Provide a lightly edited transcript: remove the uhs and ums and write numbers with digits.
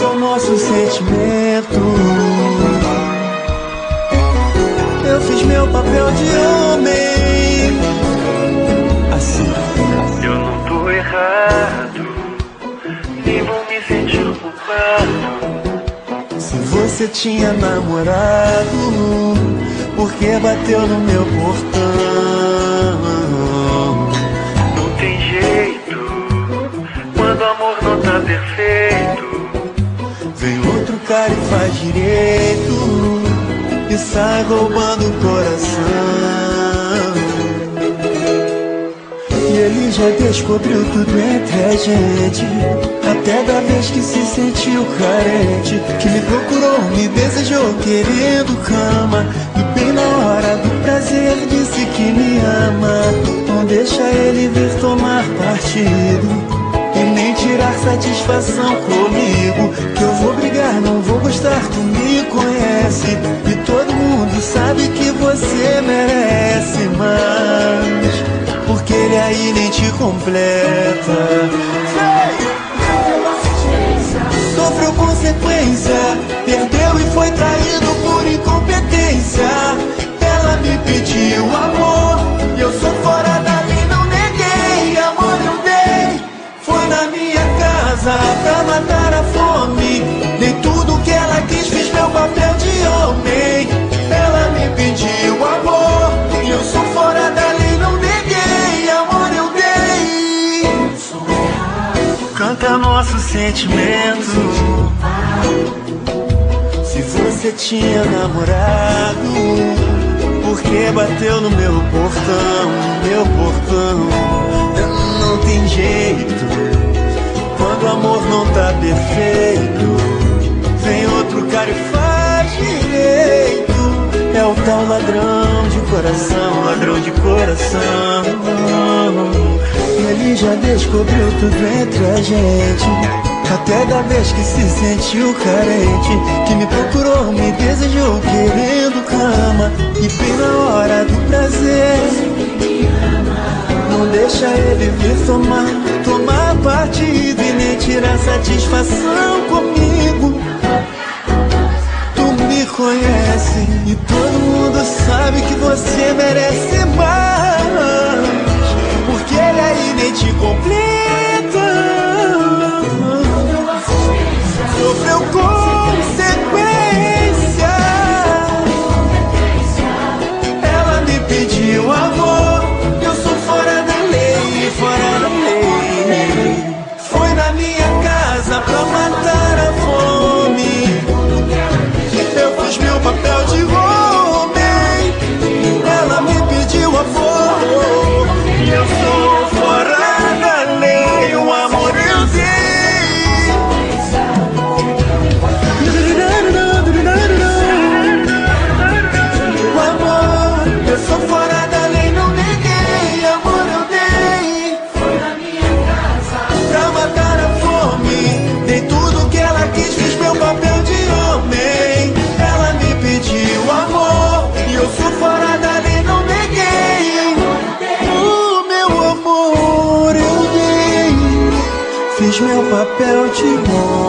Esse é o nosso sentimento. Eu fiz meu papel de homem. Assim. Eu não tô errado, nem vou me sentir culpado. Se você tinha namorado, por que bateu no meu portão? Não tem jeito, quando o amor não tá perfeito. Vem outro cara e faz direito e sai roubando o coração. E ele já descobriu tudo entre a gente, até da vez que se sentiu carente, que me procurou, me desejou querendo cama, e bem na hora do prazer disse que me ama. Não deixa ele vir tomar partido e nem tirar satisfação comigo, que eu vou brigar, não vou gostar, tu me conhece, e todo mundo sabe que você merece mais, porque ele aí nem te completa. Sofreu consequência, perdeu e foi traído por incompetência. Ela me pediu amor e eu sou fora da lei, não neguei. Amor eu dei, foi na minha casa pra matar a fome. Dei tudo que ela quis, fiz meu papel de homem. Ela me pediu amor e eu sou fora da lei, não neguei. Amor eu dei. Canta nosso sentimento. Se você tinha namorado, por que bateu no meu portão? Meu portão. Não tem jeito, quando o amor não tá perfeito, vem outro cara e faz direito. É o tal ladrão de coração, ladrão de coração. Ele já descobriu tudo entre a gente, até da vez que se sentiu carente, que me procurou, me desejou querendo cama, e bem na hora do prazer não deixa ele vir tomar partido e nem tirar satisfação comigo. Tu me conhece e todo mundo sabe que você merece mais, porque ele aí nem te completa. Sofreu consequência. Ela me pediu amor, eu sou fora da lei, fora da lei. Foi na minha casa pra matar a fome. Eu fiz meu papel de homem. Ela me pediu amor e eu sou fora da lei. O amor eu dei. O amor, eu sou fora da lei, não neguei. Amor eu dei. Foi na minha casa pra matar a fome. Dei tudo que ela quis, fiz meu papel de homem. Ela me pediu amor e eu sou fora da lei, não neguei. O meu amor eu dei, fiz meu papel de homem.